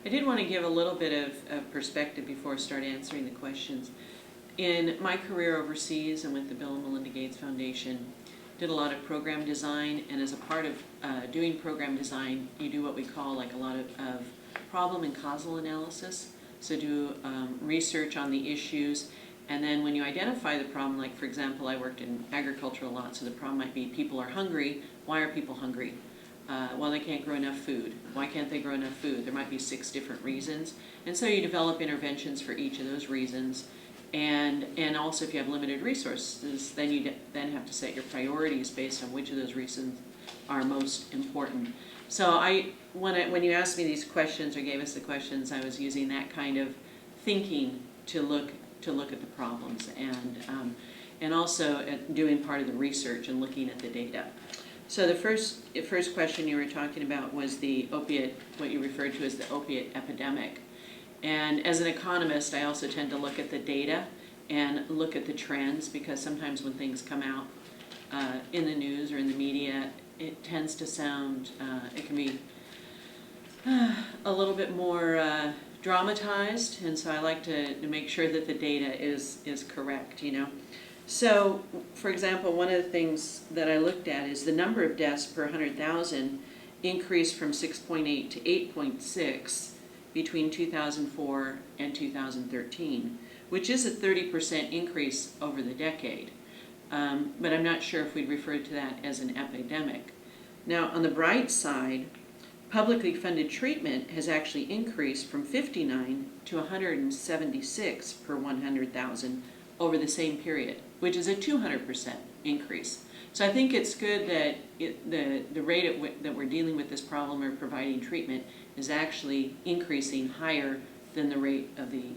I did want to give a little bit of perspective before I start answering the questions. In my career overseas and with the Bill and Melinda Gates Foundation, did a lot of program design, and as a part of doing program design, you do what we call like a lot of problem and causal analysis. So do research on the issues, and then when you identify the problem, like for example, I worked in agriculture a lot, so the problem might be people are hungry. Why are people hungry? Well, they can't grow enough food. Why can't they grow enough food? There might be 6 different reasons. And so you develop interventions for each of those reasons. And also if you have limited resources, then you then have to set your priorities based on which of those reasons are most important. So when you asked me these questions or gave us the questions, I was using that kind of thinking to look at the problems and also at doing part of the research and looking at the data. So the first question you were talking about was the opiate, what you referred to as the opiate epidemic. And as an economist, I also tend to look at the data and look at the trends, because sometimes when things come out in the news or in the media, it tends to sound, it can be a little bit more dramatized, and so I like to make sure that the data is correct, you know. So, for example, one of the things that I looked at is the number of deaths per 100,000 increased from 6.8 to 8.6 between 2004 and 2013, which is a 30% increase over the decade. But I'm not sure if we'd refer to that as an epidemic. Now, on the bright side, publicly funded treatment has actually increased from 59 to 176 per 100,000 over the same period, which is a 200% increase. So I think it's good that the rate that we're dealing with this problem or providing treatment is actually increasing higher than the rate of the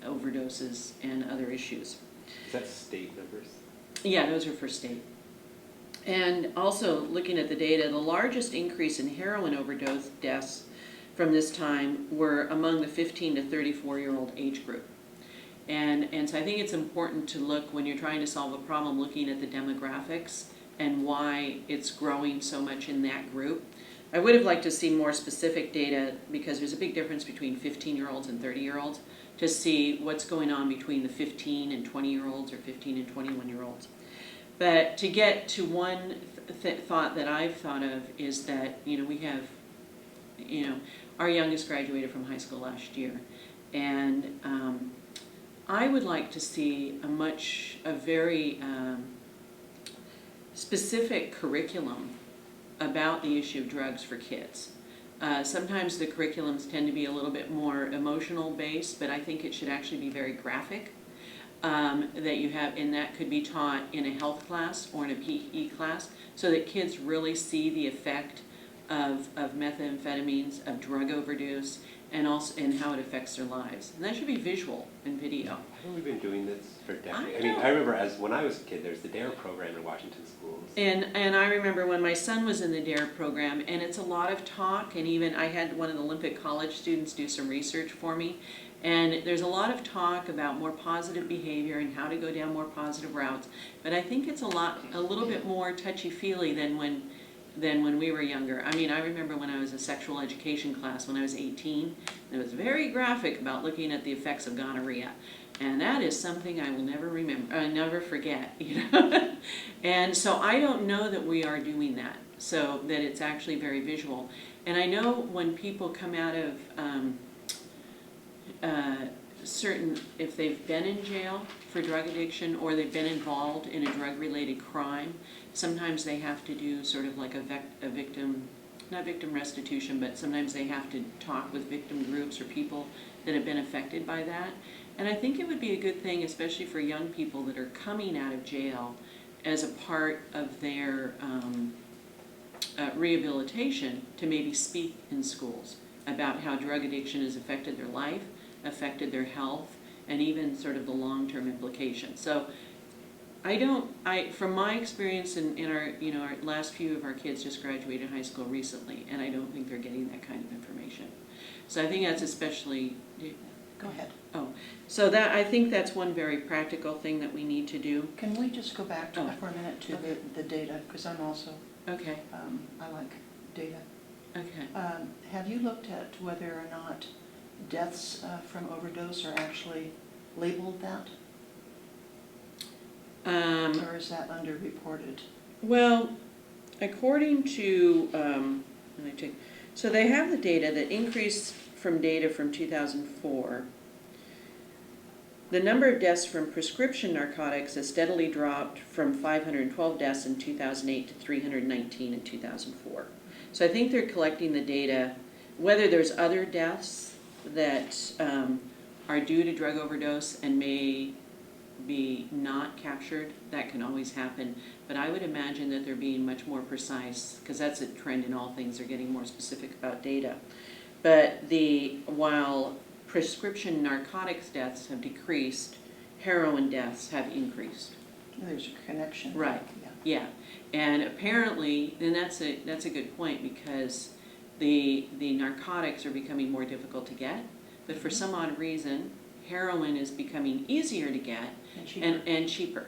overdoses and other issues. Is that state numbers? Yeah, those are for state. And also looking at the data, the largest increase in heroin overdose deaths from this time were among the 15 to 34-year-old age group. And so I think it's important to look, when you're trying to solve a problem, looking at the demographics and why it's growing so much in that group. I would have liked to see more specific data, because there's a big difference between 15-year-olds and 30-year-olds, to see what's going on between the 15 and 20-year-olds or 15 and 21-year-olds. But to get to one thought that I've thought of is that, you know, we have, you know, our youngest graduated from high school last year, and I would like to see a very specific curriculum about the issue of drugs for kids. Sometimes the curriculums tend to be a little bit more emotional based, but I think it should actually be very graphic. That you have, and that could be taught in a health class or in a PE class, so that kids really see the effect of methamphetamines, of drug overdose, and also in how it affects their lives. And that should be visual and video. Haven't we been doing this for decades? I remember when I was a kid, there was the DARE program in Washington schools. And I remember when my son was in the DARE program, and it's a lot of talk, and even I had one of the Olympic College students do some research for me. And there's a lot of talk about more positive behavior and how to go down more positive routes. But I think it's a little bit more touchy-feely than when we were younger. I mean, I remember when I was a sexual education class when I was 18, it was very graphic about looking at the effects of gonorrhea. And that is something I will never forget, you know. And so I don't know that we are doing that, so that it's actually very visual. And I know when people come out of if they've been in jail for drug addiction or they've been involved in a drug-related crime, sometimes they have to do sort of like a victim, not victim restitution, but sometimes they have to talk with victim groups or people that have been affected by that. And I think it would be a good thing, especially for young people that are coming out of jail, as a part of their rehabilitation, to maybe speak in schools about how drug addiction has affected their life, affected their health, and even sort of the long-term implications. So from my experience in our last few of our kids just graduated high school recently, and I don't think they're getting that kind of information. So I think that's especially... Go ahead. Oh, so I think that's one very practical thing that we need to do. Can we just go back for a minute to the data, because I'm also... Okay. I like data. Okay. Have you looked at whether or not deaths from overdose are actually labeled that? Or is that underreported? Well, according to, let me check. So they have the data that increased from data from 2004. The number of deaths from prescription narcotics has steadily dropped from 512 deaths in 2008 to 319 in 2004. So I think they're collecting the data. Whether there's other deaths that are due to drug overdose and may be not captured, that can always happen. But I would imagine that they're being much more precise, because that's a trend in all things, they're getting more specific about data. But while prescription narcotics deaths have decreased, heroin deaths have increased. There's a connection. Right. Yeah. And apparently, and that's a good point, because the narcotics are becoming more difficult to get, but for some odd reason, heroin is becoming easier to get and cheaper.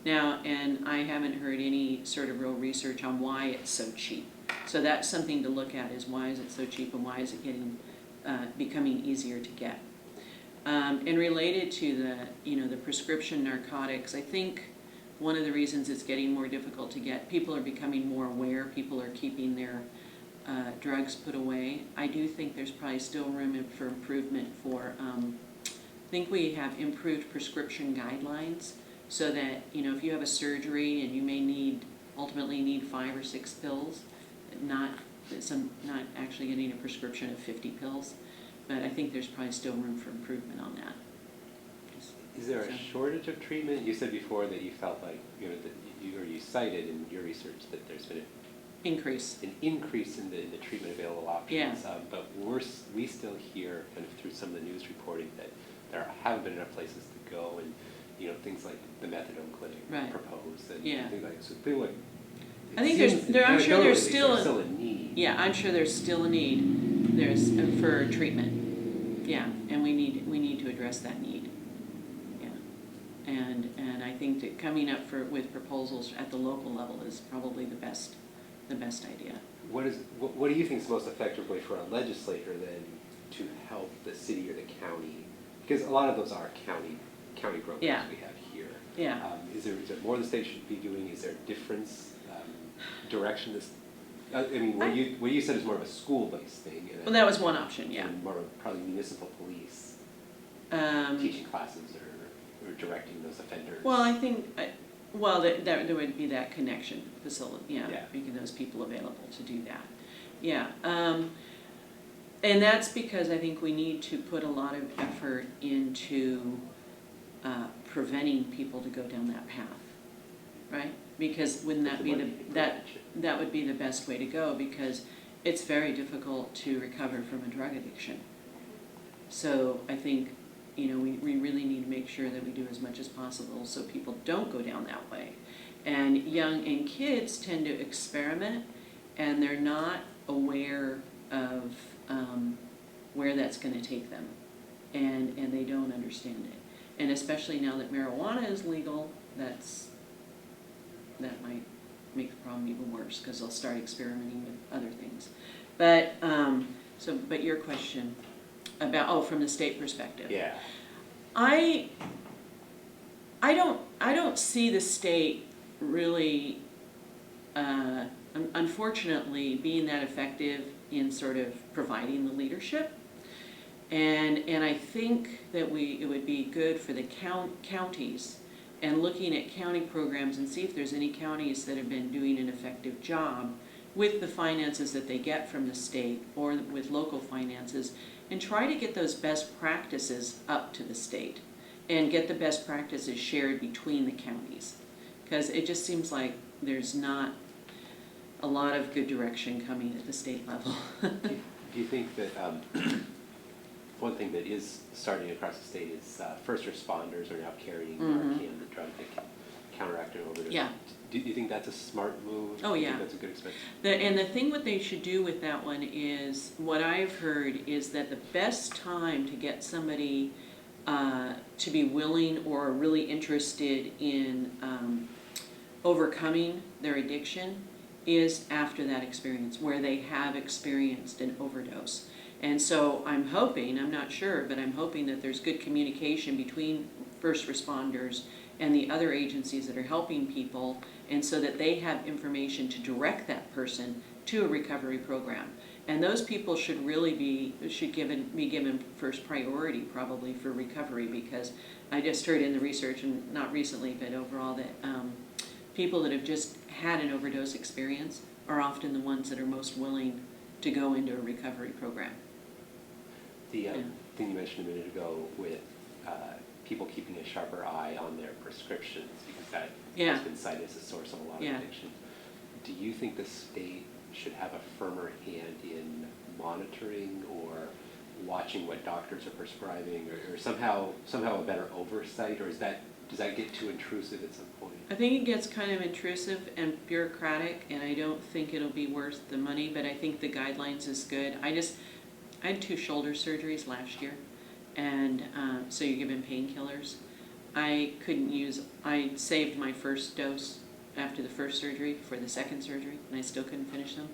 Now, and I haven't heard any sort of real research on why it's so cheap. So that's something to look at, is why is it so cheap and why is it becoming easier to get. And related to the prescription narcotics, I think one of the reasons it's getting more difficult to get, people are becoming more aware, people are keeping their drugs put away. I do think there's probably still room for improvement for, I think we have improved prescription guidelines, so that, if you have a surgery and you may ultimately need 5 or 6 pills, not actually getting a prescription of 50 pills, but I think there's probably still room for improvement on that. Is there a shortage of treatment? You said before that you felt like, that you cited in your research that there's been an increase in the treatment available options. Yeah. But we still hear, kind of through some of the news reporting, that there haven't been enough places to go, and things like the methadone clinic proposed, and things like that. So people like, I think I'm sure there's still a need. Yeah, I'm sure there's still a need. There's for treatment. Yeah, and we need to address that need. Yeah, and I think that coming up with proposals at the local level is probably the best idea. What do you think is the most effective way for a legislator then to help the city or the county? Because a lot of those are county programs we have here. Yeah. Is there more the state should be doing? Is there a difference direction? What you said is more of a school-based thing. Well, that was one option. Yeah. And more of probably municipal police teaching classes or directing those offenders. Well, I think. There would be that connection facility, making those people available to do that. Yeah, and that's because I think we need to put a lot of effort into preventing people to go down that path, right? Because wouldn't that be that would be the best way to go, because it's very difficult to recover from a drug addiction. So I think we really need to make sure that we do as much as possible so people don't go down that way. And kids tend to experiment, and they're not aware of where that's going to take them, and they don't understand it. And especially now that marijuana is legal, that might make the problem even worse, because they'll start experimenting with other things. But but your question about from the state perspective. Yeah. I don't see the state really, unfortunately, being that effective in sort of providing the leadership. And I think that it would be good for the counties, and looking at county programs and see if there's any counties that have been doing an effective job with the finances that they get from the state or with local finances, and try to get those best practices up to the state and get the best practices shared between the counties. Because it just seems like there's not a lot of good direction coming at the state level. Do you think that one thing that is starting across the state is first responders are now carrying Narcan, the drug that can counteract an overdose? Yeah. Do you think that's a smart move? Oh, Do you yeah. think that's a good expense? And the thing what they should do with that one is, what I've heard is that the best time to get somebody to be willing or really interested in overcoming their addiction is after that experience, where they have experienced an overdose. And so I'm hoping, I'm not sure, but I'm hoping that there's good communication between first responders and the other agencies that are helping people, and so that they have information to direct that person to a recovery program. And those people should really be given first priority probably for recovery, because I just heard in the research, and not recently but overall, that people that have just had an overdose experience are often the ones that are most willing to go into a recovery program. The thing you mentioned a minute ago with people keeping a sharper eye on their prescriptions, because that has been cited as a source of a lot of addictions. Do you think the state should have a firmer hand in monitoring or watching what doctors are prescribing, or somehow a better oversight, or does that get too intrusive at some point? I think it gets kind of intrusive and bureaucratic, and I don't think it'll be worth the money, but I think the guidelines is good. I had 2 shoulder surgeries last year, and so you're given painkillers. I saved my first dose after the first surgery for the second surgery, and I still couldn't finish them.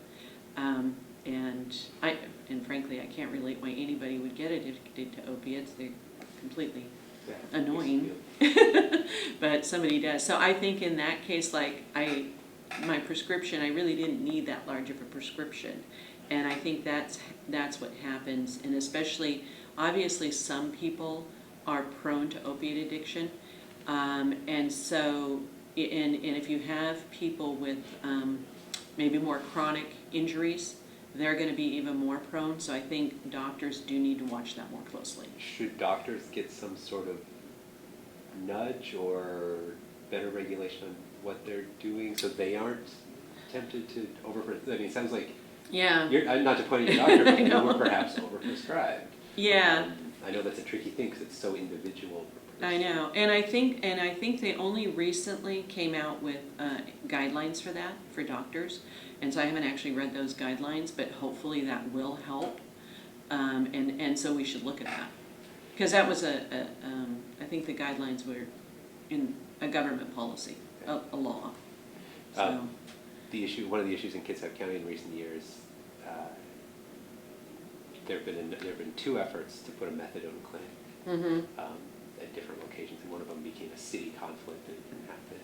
And frankly, I can't relate why anybody would get addicted to opiates. They're completely annoying, but somebody does. So I think in that case, like my prescription, I really didn't need that large of a prescription, and I think that's what happens. And especially, obviously, some people are prone to opiate addiction, and so and if you have people with maybe more chronic injuries, they're going to be even more prone. So I think doctors do need to watch that more closely. Should doctors get some sort of nudge or better regulation on what they're doing so they aren't tempted to overprescribe? I mean, it sounds like you're not to point at your doctor, but you were perhaps overprescribed. Yeah. I know that's a tricky thing because it's so individual. I know, and I think they only recently came out with guidelines for that for doctors, and so I haven't actually read those guidelines, but hopefully that will help, and so we should look at that, because that was I think the guidelines were in a government policy, a law. So. One of the issues in Kitsap County in recent years, there have been 2 efforts to put a methadone clinic. At different locations, and one of them became a city conflict and it didn't happen,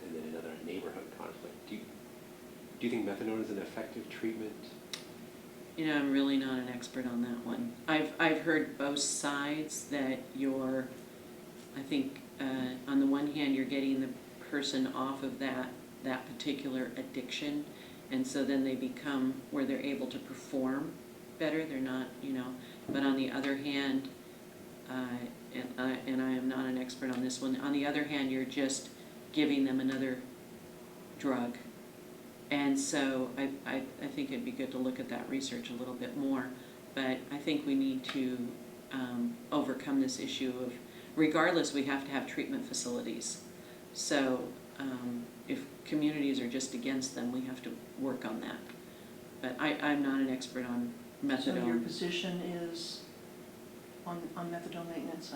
and then another a neighborhood conflict. Do you think methadone is an effective treatment? You know, I'm really not an expert on that one. I've heard both sides, that I think on the one hand you're getting the person off of that particular addiction, and so then they become where they're able to perform better. They're not, but on the other hand, and I am not an expert on this one. On the other hand, you're just giving them another drug. And so I think it'd be good to look at that research a little bit more. But I think we need to overcome this issue of, regardless, we have to have treatment facilities. So if communities are just against them, we have to work on that. But I'm not an expert on methadone. So your position is on methadone maintenance?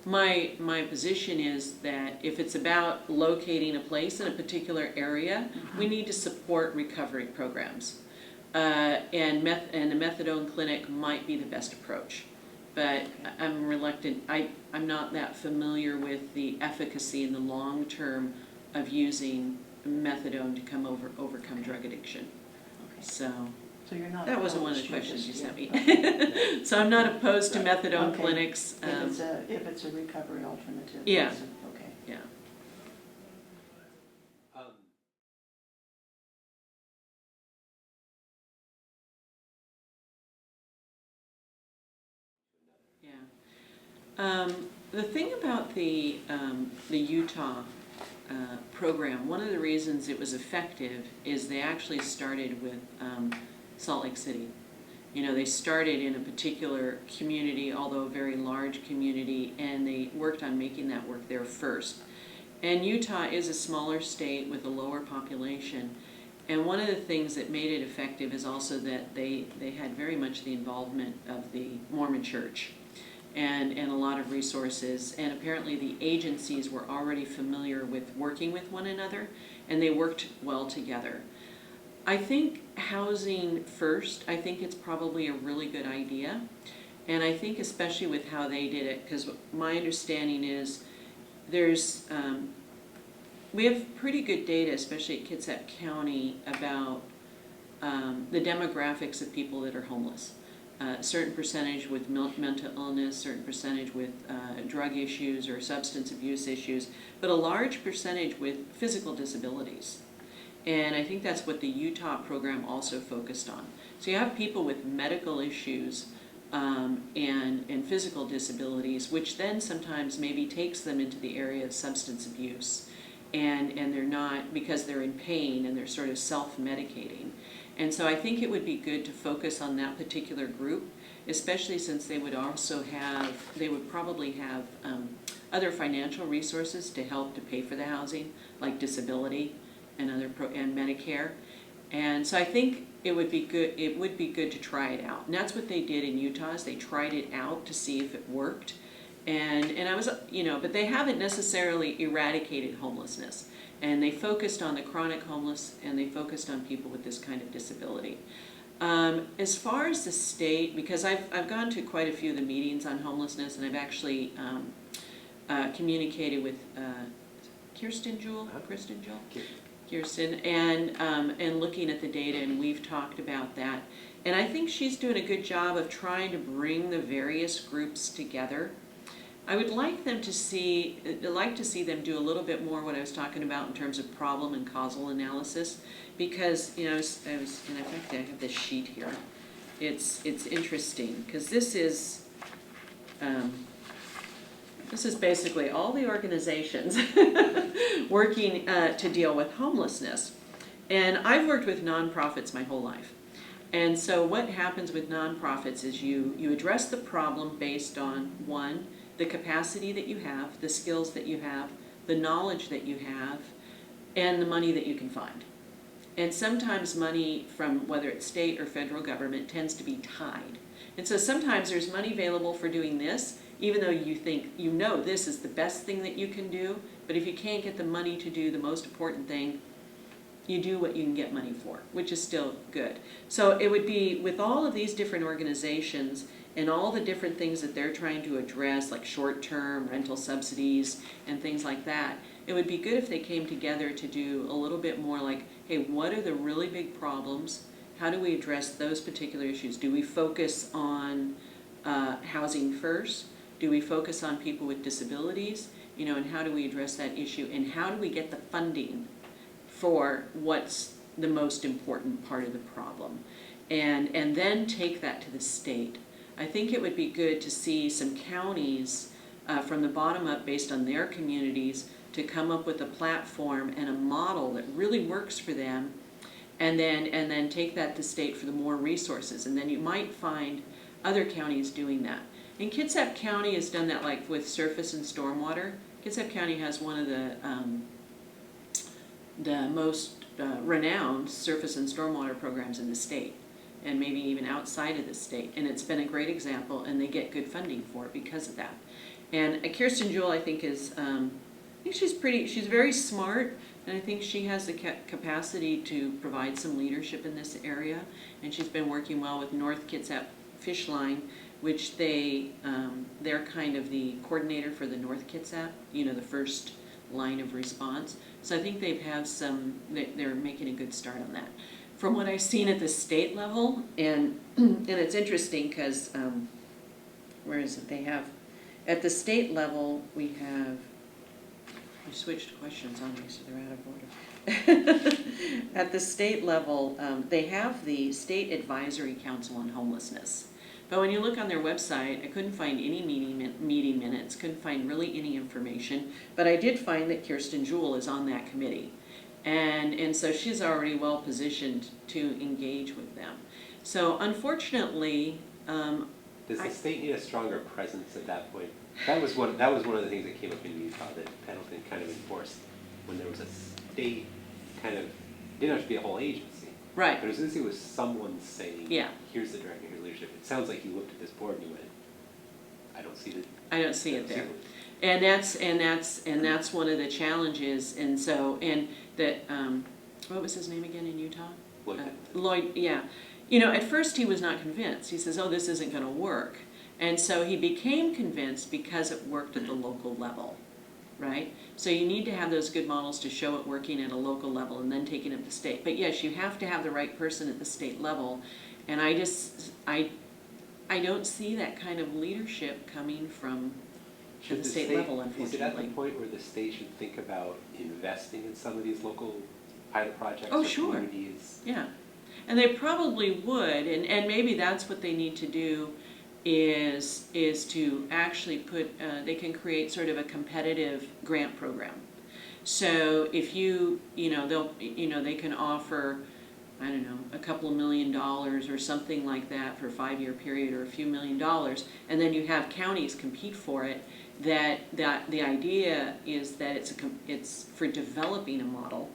My position is that if it's about locating a place in a particular area, we need to support recovery programs. And a methadone clinic might be the best approach. But I'm reluctant. I'm not that familiar with the efficacy in the long term of using methadone to overcome drug addiction. Okay. So you're not. That wasn't one of the questions you sent me. So I'm not opposed to methadone clinics. If it's a recovery alternative. Yeah. Okay. Yeah. Yeah. The thing about the Utah program, one of the reasons it was effective is they actually started with Salt Lake City. They started in a particular community, although a very large community, and they worked on making that work there first. And Utah is a smaller state with a lower population, and one of the things that made it effective is also that they had very much the involvement of the Mormon Church. and a lot of resources. And apparently the agencies were already familiar with working with one another, and they worked well together. I think housing first, I think it's probably a really good idea. And I think especially with how they did it, because my understanding is we have pretty good data, especially at Kitsap County, about the demographics of people that are homeless. A certain percentage with mental illness, certain percentage with drug issues or substance abuse issues, but a large percentage with physical disabilities. And I think that's what the Utah program also focused on. So you have people with medical issues and physical disabilities, which then sometimes maybe takes them into the area of substance abuse. And they're not, because they're in pain and they're sort of self-medicating. And so I think it would be good to focus on that particular group, especially since they would probably have other financial resources to help to pay for the housing, like disability and and Medicare. And so I think it would be good to try it out. And that's what they did in Utah, is they tried it out to see if it worked. And I was, but they haven't necessarily eradicated homelessness. And they focused on the chronic homeless, and they focused on people with this kind of disability. As far as the state, because I've gone to quite a few of the meetings on homelessness, and I've actually communicated with Kirsten Jewell, and looking at the data, and we've talked about that. And I think she's doing a good job of trying to bring the various groups together. I would like to see them do a little bit more what I was talking about in terms of problem and causal analysis, because and in fact I have this sheet here. It's interesting because this is basically all the organizations working to deal with homelessness. And I've worked with nonprofits my whole life. And so what happens with nonprofits is you address the problem based on, one, the capacity that you have, the skills that you have, the knowledge that you have, and the money that you can find. And sometimes money from whether it's state or federal government tends to be tied. And so sometimes there's money available for doing this, even though you think this is the best thing that you can do, but if you can't get the money to do the most important thing, you do what you can get money for, which is still good. So it would be with all of these different organizations and all the different things that they're trying to address, like short-term rental subsidies and things like that, it would be good if they came together to do a little bit more like, hey, what are the really big problems? How do we address those particular issues? Do we focus on housing first? Do we focus on people with disabilities? And how do we address that issue? And how do we get the funding for what's the most important part of the problem? And then take that to the state. I think it would be good to see some counties from the bottom up, based on their communities, to come up with a platform and a model that really works for them, and then take that to state for the more resources. And then you might find other counties doing that. And Kitsap County has done that, like with surface and stormwater. Kitsap County has one of the most renowned surface and stormwater programs in the state, and maybe even outside of the state. And it's been a great example, and they get good funding for it because of that. And Kirsten Jewell, I think, she's very smart, and I think she has the capacity to provide some leadership in this area. And she's been working well with North Kitsap Fish Line, which they're kind of the coordinator for the North Kitsap, the first line of response. So I think they're making a good start on that. From what I've seen at the state level, and it's interesting because, where is it? They have, at the state level, we switched questions on me, so they're out of order. At the state level, they have the State Advisory Council on Homelessness. But when you look on their website, I couldn't find any meeting minutes, couldn't find really any information, but I did find that Kirsten Jewell is on that committee. And so she's already well positioned to engage with them. So unfortunately, does the state need a stronger presence at that point? That was one of the things that came up in Utah that Pendleton kind of enforced, when there was a state kind of, didn't have to be a whole agency. Right. But it was someone saying, yeah, here's the director, here's leadership. It sounds like you looked at this board and you went, I don't see it. I don't see it there. And that's one of the challenges. And so, and that, what was his name again in Utah? Lloyd, yeah. You know, at first he was not convinced. He says, oh, this isn't going to work. And so he became convinced because it worked at the local level, right? So you need to have those good models to show it working at a local level and then taking it to state. But yes, you have to have the right person at the state level. And I don't see that kind of leadership coming from the state level, unfortunately. Is it at the point where the state should think about investing in some of these local pilot projects? Oh, or sure. Communities? Yeah. And they probably would, and maybe that's what they need to do is to actually put, they can create sort of a competitive grant program. So if they can offer, I don't know, a couple of $1 million or something like that for a 5-year period, or a few $1 million, and then you have counties compete for it. That the idea is that it's for developing a model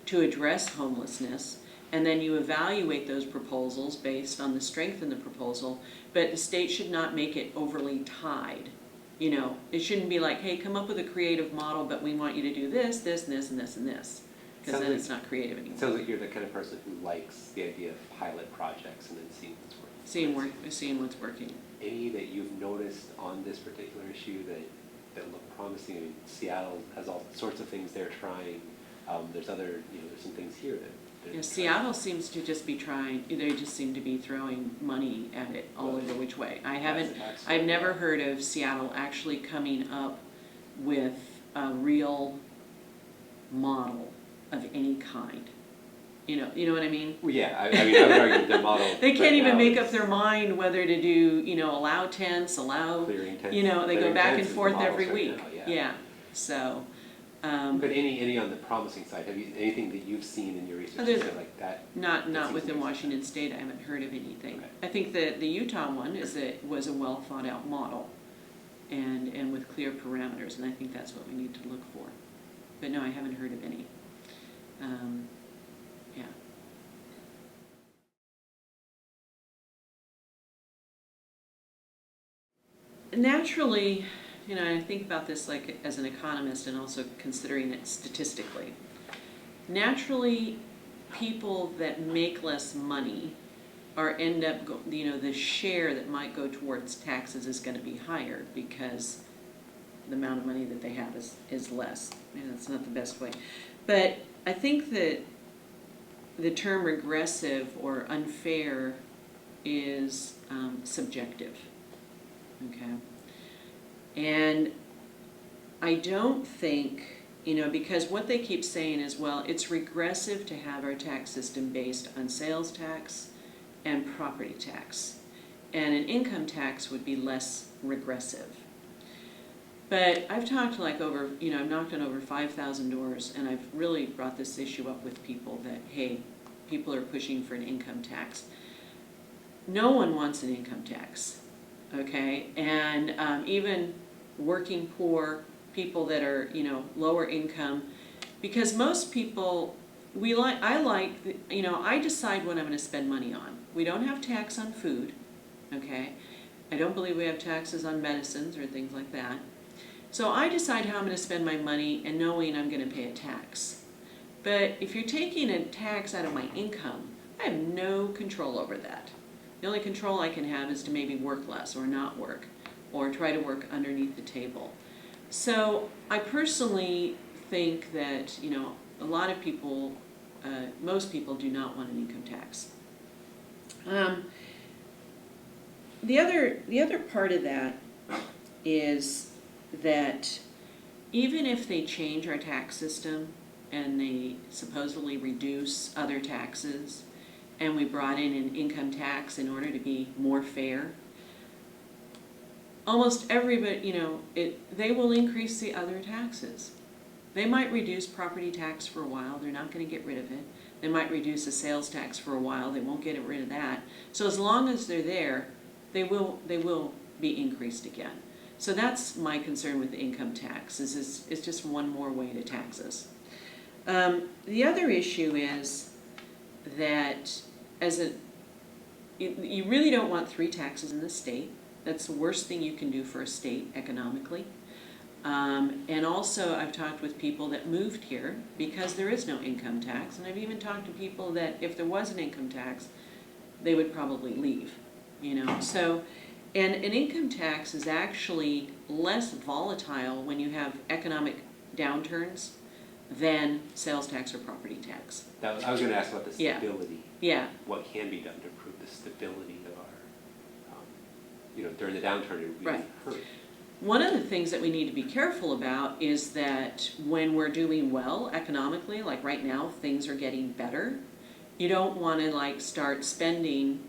to address homelessness, and then you evaluate those proposals based on the strength in the proposal, but the state should not make it overly tied. You know, it shouldn't be like, hey, come up with a creative model, but we want you to do this, this, and this, and this, and this, because then it's not creative anymore. It sounds like you're the kind of person who likes the idea of pilot projects and then seeing what's working. Seeing what's working. Any that you've noticed on this particular issue that look promising? I mean, Seattle has all sorts of things they're trying. There's other, there's some things here that. Yeah, Seattle seems to just be trying. They just seem to be throwing money at it all over which way. I've never heard of Seattle actually coming up with a real model of any kind. You know what I mean? Well, yeah, I mean, I would argue their model. They can't even make up their mind whether to do, allow tents, allow, clearing tents. They go back and forth every right week. now, Yeah. So. But any on the promising side? Have you anything that you've seen in your research like that? Not within Washington State. I haven't heard of anything. Okay. I think that the Utah one was a well thought out model, and with clear parameters, and I think that's what we need to look for. But no, I haven't heard of any. Yeah. Naturally, I think about this like as an economist and also considering it statistically. Naturally, people that make less money end up, the share that might go towards taxes is going to be higher because the amount of money that they have is less. That's not the best way. But I think that the term regressive or unfair is subjective. Okay. And I don't think, because what they keep saying is, well, it's regressive to have our tax system based on sales tax and property tax. And an income tax would be less regressive. But I've talked I've knocked on over 5,000 doors, and I've really brought this issue up with people that, hey, people are pushing for an income tax. No one wants an income tax, okay? And even working poor, people that are, lower income, because most people, I decide what I'm going to spend money on. We don't have tax on food, okay? I don't believe we have taxes on medicines or things like that. So I decide how I'm going to spend my money and knowing I'm going to pay a tax. But if you're taking a tax out of my income, I have no control over that. The only control I can have is to maybe work less or not work, or try to work underneath the table. So I personally think that, a lot of people, most people do not want an income tax. The other part of that is that even if they change our tax system and they supposedly reduce other taxes, and we brought in an income tax in order to be more fair, almost everybody, they will increase the other taxes. They might reduce property tax for a while. They're not going to get rid of it. They might reduce the sales tax for a while. They won't get rid of that. So as long as they're there, they will be increased again. So that's my concern with the income tax. It's just one more way to tax us. The other issue is that you really don't want 3 taxes in the state. That's the worst thing you can do for a state economically. And also I've talked with people that moved here because there is no income tax, and I've even talked to people that if there was an income tax, they would probably leave, you know. So, and an income tax is actually less volatile when you have economic downturns than sales tax or property tax. I was going to ask about the stability. Yeah. What can be done to improve the stability of our, you know, during the downturn, it really hurt. One of the things that we need to be careful about is that when we're doing well economically, like right now, things are getting better. You don't want to like start spending,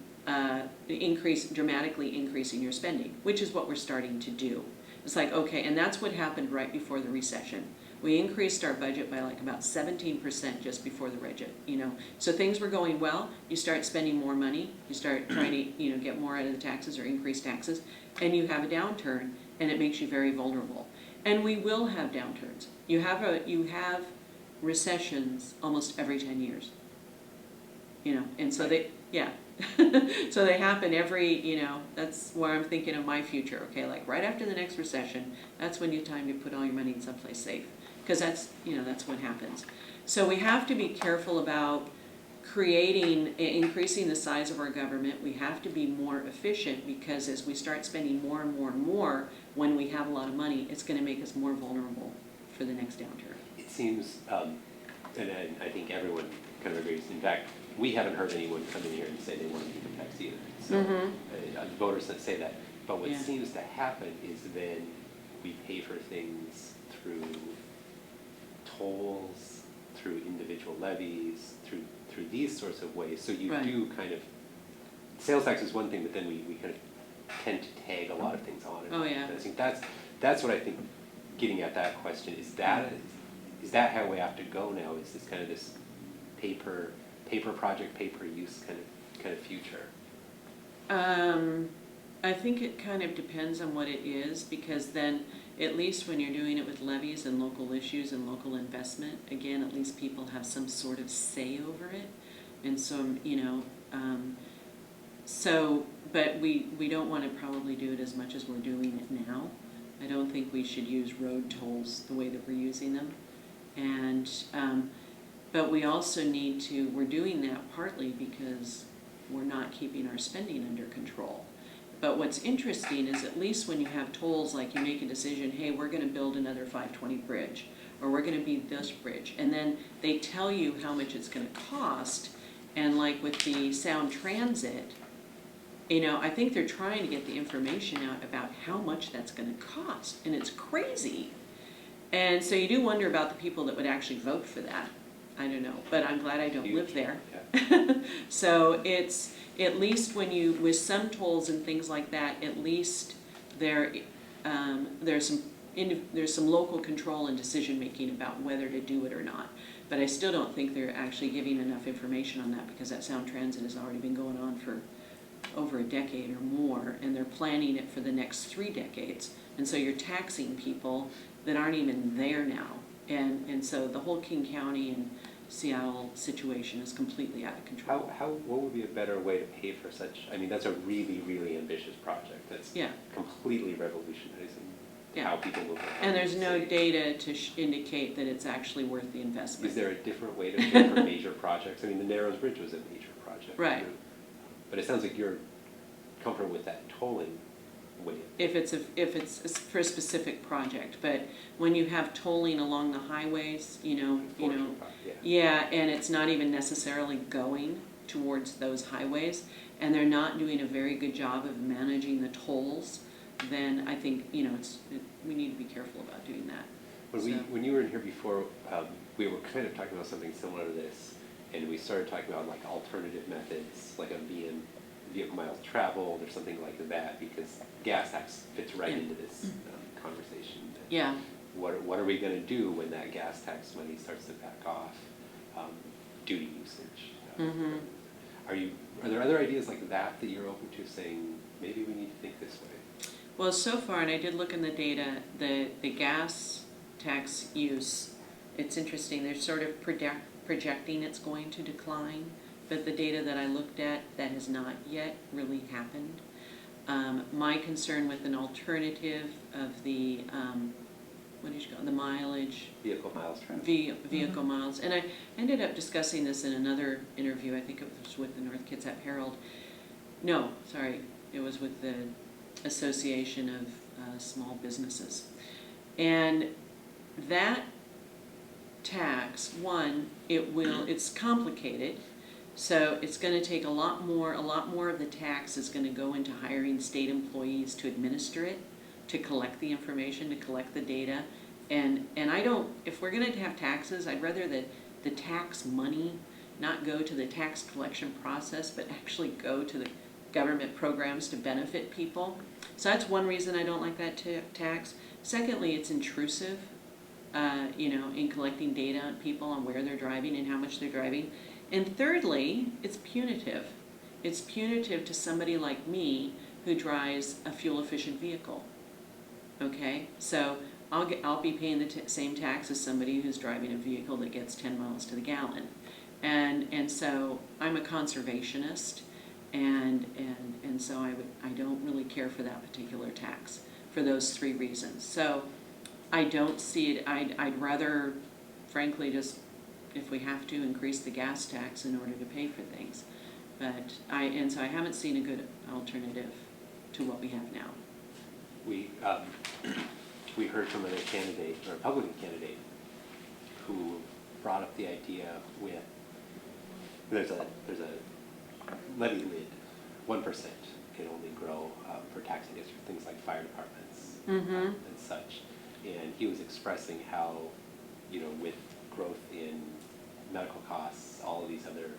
dramatically increasing your spending, which is what we're starting to do. It's like, okay, and that's what happened right before the recession. We increased our budget by like about 17% just before the budget, you know. So things were going well, you start spending more money, you start trying to, you know, get more out of the taxes or increase taxes, and you have a downturn, and it makes you very vulnerable. And we will have downturns. You have recessions almost every 10 years. You know, and so so they happen every, you know, that's where I'm thinking of my future, okay, like right after the next recession, that's when you time to put all your money in someplace safe, because that's, you know, that's what happens. So we have to be careful about increasing the size of our government. We have to be more efficient, because as we start spending more and more and more when we have a lot of money, it's going to make us more vulnerable for the next downturn. It seems, and I think everyone kind of agrees, in fact, we haven't heard anyone come in here and say they want an income tax either. So voters that say that. But what seems to happen is then we pay for things through tolls, through individual levies, through these sorts of ways. So you do kind of, sales tax is one thing, but then we kind of tend to tag a lot of things on it. Oh yeah. And I think that's what I think, getting at that question, is that how we have to go now? Is this kind of this paper project, paper use kind of future? I think it kind of depends on what it is, because then at least when you're doing it with levies and local issues and local investment, again, at least people have some sort of say over it. And so, you know, but we don't want to probably do it as much as we're doing it now. I don't think we should use road tolls the way that we're using them. And but we also need to, we're doing that partly because we're not keeping our spending under control. But what's interesting is, at least when you have tolls, like you make a decision, hey, we're going to build another 520 bridge, or we're going to build this bridge, and then they tell you how much it's going to cost. And like with the Sound Transit, you know, I think they're trying to get the information out about how much that's going to cost, and it's crazy. And so you do wonder about the people that would actually vote for that. I don't know, but I'm glad I don't live there. Yeah. So it's, at least when you, with some tolls and things like that, at least there's some local control and decision making about whether to do it or not. But I still don't think they're actually giving enough information on that, because that Sound Transit has already been going on for over a decade or more, and they're planning it for the next 3 decades. And so you're taxing people that aren't even there now. And so the whole King County and Seattle situation is completely out of control. What would be a better way to pay for such? I mean, that's a really, really ambitious project. That's completely revolutionizing how people move. And there's no data to indicate that it's actually worth the investment. Is there a different way to pay for major projects? I mean, the Narrows Bridge was a major project. Right. But it sounds like you're comfortable with that tolling way. If it's for a specific project, but when you have tolling along the highways, and it's not even necessarily going towards those highways, and they're not doing a very good job of managing the tolls, then I think we need to be careful about doing that. When you were in here before, we were kind of talking about something similar to this, and we started talking about like alternative methods, like a vehicle miles traveled or something like that, because gas tax fits right into this conversation. Yeah. What are we going to do when that gas tax money starts to back off due to usage? Are there other ideas like that you're open to, saying maybe we need to think this way? Well, so far, and I did look in the data, the gas tax use, it's interesting. They're sort of projecting it's going to decline, but the data that I looked at, that has not yet really happened. My concern with an alternative of the, what did you call it, the mileage? Vehicle miles traveled. Vehicle miles. And I ended up discussing this in another interview, I think it was with the North Kitsap Herald. No, sorry, it was with the Association of Small Businesses. And that tax, one, it's complicated, so it's going to take a lot more of the tax is going to go into hiring state employees to administer it, to collect the information, to collect the data. And I don't, if we're going to have taxes, I'd rather that the tax money not go to the tax collection process, but actually go to the government programs to benefit people. So that's one reason I don't like that tax. Secondly, it's intrusive, in collecting data on people on where they're driving and how much they're driving. And thirdly, it's punitive. It's punitive to somebody like me who drives a fuel-efficient vehicle. Okay, so I'll be paying the same tax as somebody who's driving a vehicle that gets 10 miles to the gallon. And so I'm a conservationist, and so I don't really care for that particular tax for those three reasons. So I don't see it. I'd rather, frankly, just, if we have to, increase the gas tax in order to pay for things. But so I haven't seen a good alternative to what we have now. We heard from a candidate, or a Republican candidate, who brought up the idea with there's a levy lid, 1% can only grow for taxing districts, things like fire departments and such. And he was expressing how, with growth in medical costs, all of these other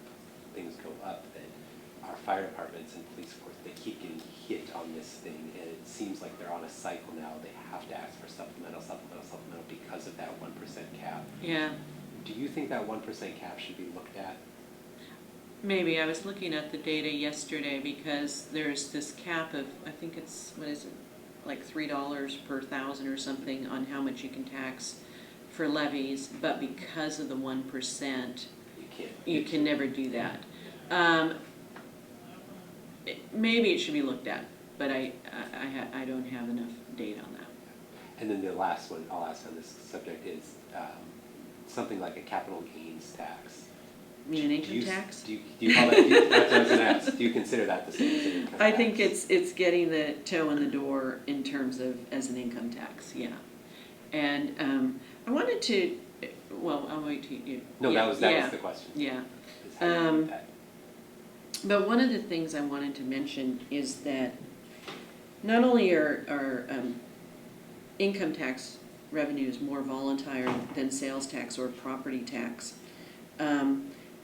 things go up, that our fire departments and police force, they keep getting hit on this thing, and it seems like they're on a cycle now. They have to ask for supplemental because of that 1% cap. Yeah. Do you think that 1% cap should be looked at? Maybe. I was looking at the data yesterday because there's this cap of, I think it's, what is it, like $3 per thousand or something on how much you can tax for levies, but because of the 1%, you can never do that. Maybe it should be looked at, but I don't have enough data on that. And then the last one I'll ask on this subject is something like a capital gains tax. You mean an income tax? Do you call that? That's what I was going to ask. Do you consider that the same as an income tax? I think it's getting the toe in the door in terms of as an income tax. Yeah, and I wanted to. Well, I'll wait till you. No, that was the question. Yeah. That. But one of the things I wanted to mention is that not only are income tax revenues more volatile than sales tax or property tax,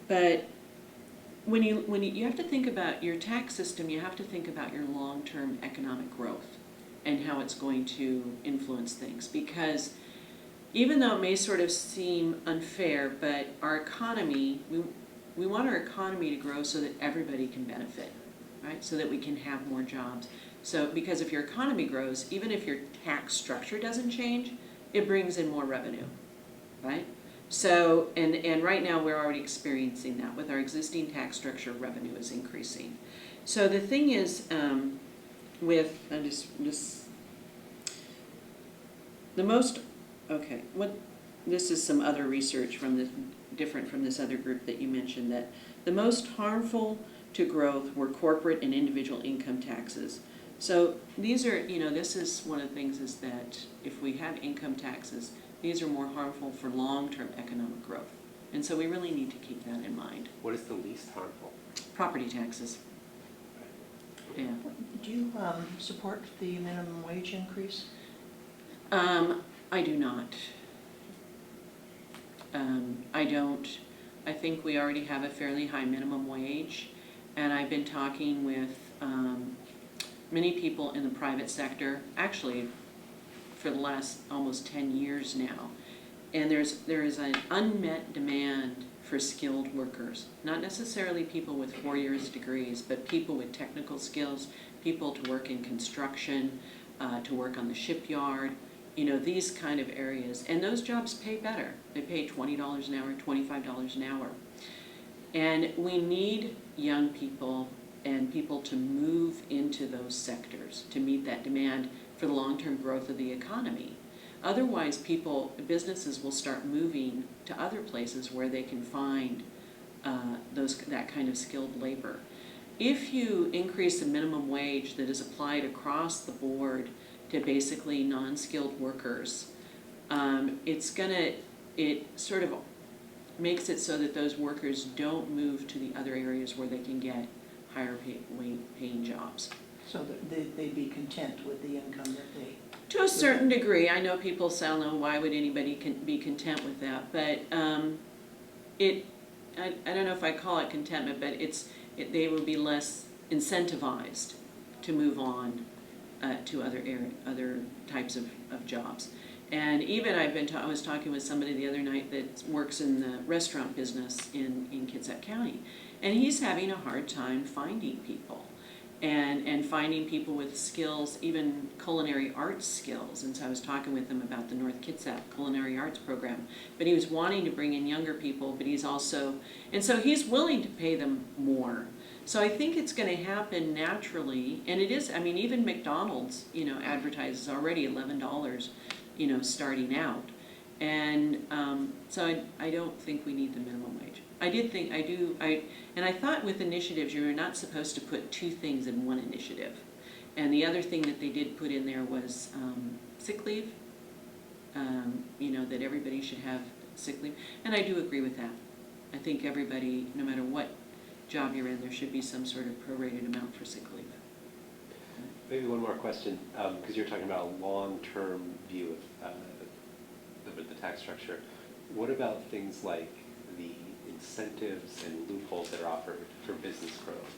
but when you have to think about your tax system, you have to think about your long-term economic growth and how it's going to influence things. Because even though it may sort of seem unfair, but our economy, we want our economy to grow so that everybody can benefit, right? So that we can have more jobs. So because if your economy grows, even if your tax structure doesn't change, it brings in more revenue, right? So, and right now we're already experiencing that. With our existing tax structure, revenue is increasing. So the thing is, this is some other research different from this other group that you mentioned, that the most harmful to growth were corporate and individual income taxes. So these are, this is one of the things is that if we have income taxes, these are more harmful for long-term economic growth. And so we really need to keep that in mind. What is the least harmful? Property taxes. Yeah. Do you support the minimum wage increase? I do not. I don't. I think we already have a fairly high minimum wage, and I've been talking with many people in the private sector, actually for the last almost 10 years now, and there is an unmet demand for skilled workers, not necessarily people with 4 years degrees, but people with technical skills, people to work in construction, to work on the shipyard, these kind of areas. And those jobs pay better. They pay $20 an hour, $25 an hour. And we need young people and people to move into those sectors to meet that demand for the long-term growth of the economy. Otherwise, businesses will start moving to other places where they can find that kind of skilled labor. If you increase the minimum wage that is applied across the board to basically non-skilled workers, it sort of makes it so that those workers don't move to the other areas where they can get higher paying jobs. So that they'd be content with the income that they... To a certain degree. I know people say, "No, why would anybody be content with that?" But I don't know if I call it contentment, but they would be less incentivized to move on to other types of jobs. And even I was talking with somebody the other night that works in the restaurant business in Kitsap County, and he's having a hard time finding people. And finding people with skills, even culinary arts skills. And so I was talking with him about the North Kitsap Culinary Arts Program. But he was wanting to bring in younger people, but he's also, and so he's willing to pay them more. So I think it's going to happen naturally, and it is. I mean, even McDonald's, advertises already $11, starting out. And so I don't think we need the minimum wage. And I thought with initiatives, you're not supposed to put two things in one initiative. And the other thing that they did put in there was sick leave, that everybody should have sick leave. And I do agree with that. I think everybody, no matter what job you're in, there should be some sort of prorated amount for sick leave. Maybe one more question, because you're talking about a long-term view of the tax structure. What about things like the incentives and loopholes that are offered for business growth?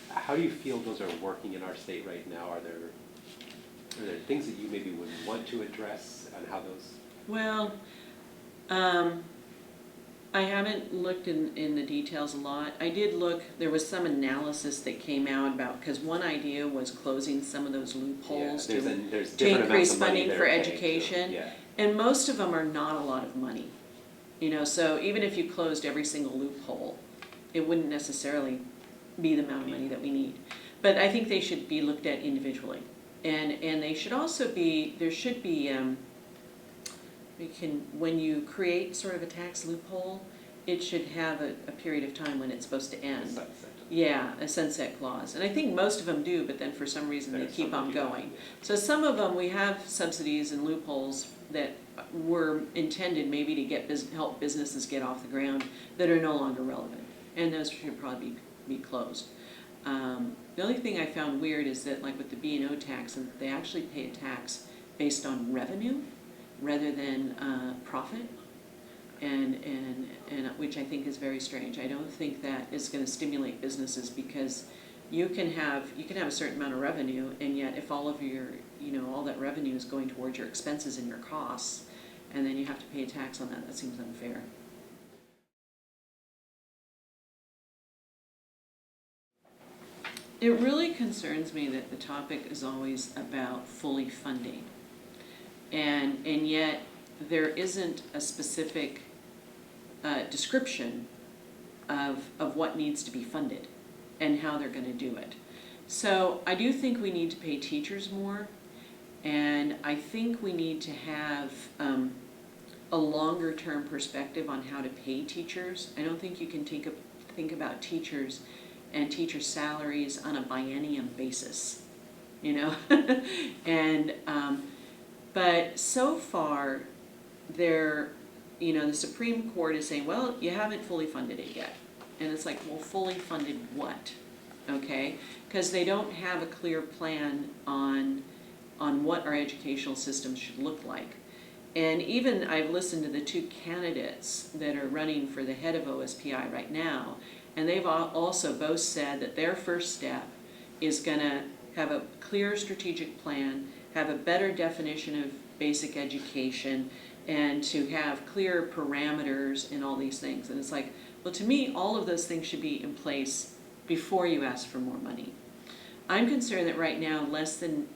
How do you feel those are working in our state right now? Are there things that you maybe would want to address on how those? Well, I haven't looked in the details a lot. I did look, there was some analysis that came out about, because one idea was closing some of those loopholes to increase funding for education. And most of them are not a lot of money. So even if you closed every single loophole, it wouldn't necessarily be the amount of money that we need. But I think they should be looked at individually. And they should also be, there should be, when you create sort of a tax loophole, it should have a period of time when it's supposed to end. Yeah, a sunset clause. And I think most of them do, but then for some reason they keep on going. So some of them, we have subsidies and loopholes that were intended maybe to help businesses get off the ground that are no longer relevant. And those should probably be closed. The only thing I found weird is that, like with the B&O tax, they actually pay a tax based on revenue rather than profit, and which I think is very strange. I don't think that is going to stimulate businesses, because you can have a certain amount of revenue, and yet if all of your all that revenue is going towards your expenses and your costs, and then you have to pay a tax on that seems unfair. It really concerns me that the topic is always about fully funding. And yet there isn't a specific description of what needs to be funded and how they're going to do it. So I do think we need to pay teachers more, and I think we need to have a longer term perspective on how to pay teachers. I don't think you can think about teachers and teacher salaries on a biennium basis, and but so far, the Supreme Court is saying, well, you haven't fully funded it yet. And it's like, well, fully funded what? Okay? Because they don't have a clear plan on what our educational system should look like. And even I've listened to the two candidates that are running for the head of OSPI right now, and they've also both said that their first step is going to have a clear strategic plan, have a better definition of basic education, and to have clear parameters and all these things. And it's like, well, to me, all of those things should be in place before you ask for more money. I'm concerned that right now, less than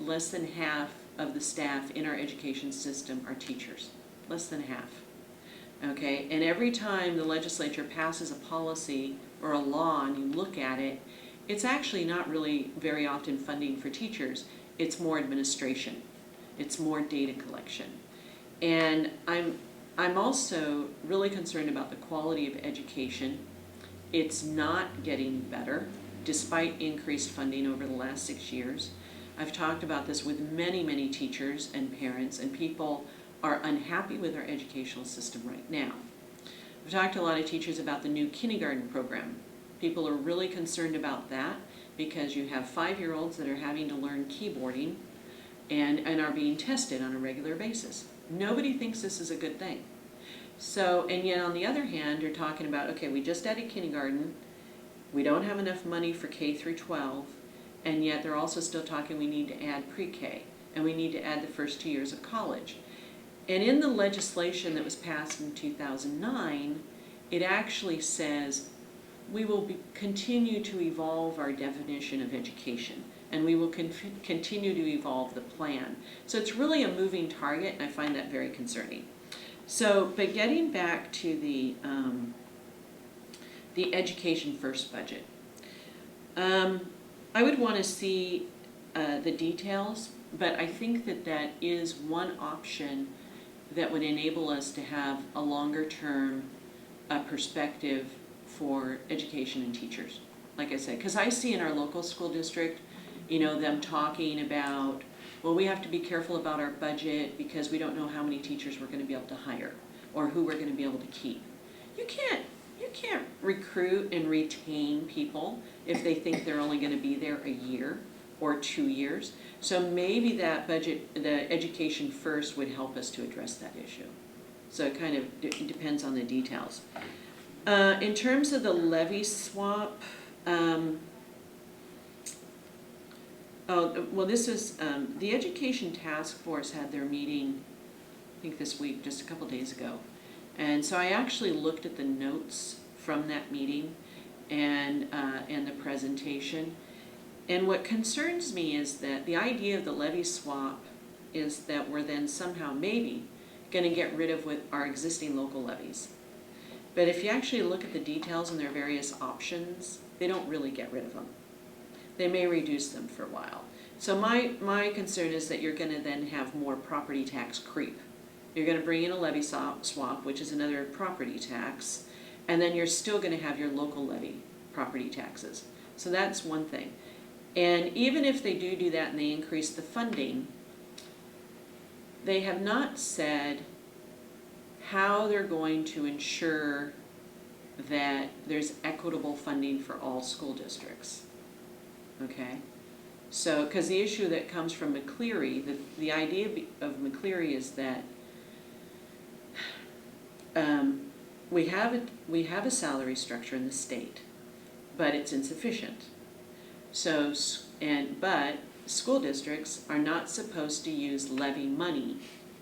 half of the staff in our education system are teachers. Less than half. Okay, and every time the legislature passes a policy or a law and you look at it, it's actually not really very often funding for teachers. It's more administration. It's more data collection. And I'm also really concerned about the quality of education. It's not getting better, despite increased funding over the last 6 years. I've talked about this with many, many teachers and parents, and people are unhappy with our educational system right now. I've talked to a lot of teachers about the new kindergarten program. People are really concerned about that because you have 5-year-olds that are having to learn keyboarding and are being tested on a regular basis. Nobody thinks this is a good thing. So, and yet on the other hand, you're talking about, okay, we just added kindergarten, we don't have enough money for K through 12, and yet they're also still talking we need to add pre-K, and we need to add the first 2 years of college. And in the legislation that was passed in 2009, it actually says we will continue to evolve our definition of education, and we will continue to evolve the plan. So it's really a moving target, and I find that very concerning. So, but getting back to the Education First budget, I would want to see the details, but I think that that is one option that would enable us to have a longer term perspective for education and teachers. Like I said, because I see in our local school district, you know, them talking about, well, we have to be careful about our budget because we don't know how many teachers we're going to be able to hire or who we're going to be able to keep. You can't recruit and retain people if they think they're only going to be there a year or 2 years. So maybe that budget, the Education First, would help us to address that issue. So it kind of depends on the details. In terms of the levy swap, this is, the Education Task Force had their meeting, I think this week, just a couple days ago. And so I actually looked at the notes from that meeting and the presentation. And what concerns me is that the idea of the levy swap is that we're then somehow maybe going to get rid of our existing local levies. But if you actually look at the details and their various options, they don't really get rid of them. They may reduce them for a while. So my concern is that you're going to then have more property tax creep. You're going to bring in a levy swap, which is another property tax, and then you're still going to have your local levy property taxes. So that's one thing. And even if they do that and they increase the funding, they have not said how they're going to ensure that there's equitable funding for all school districts. Okay? So, because the issue that comes from McCleary, the idea of McCleary is that we have a salary structure in the state, but it's insufficient. So, but school districts are not supposed to use levy money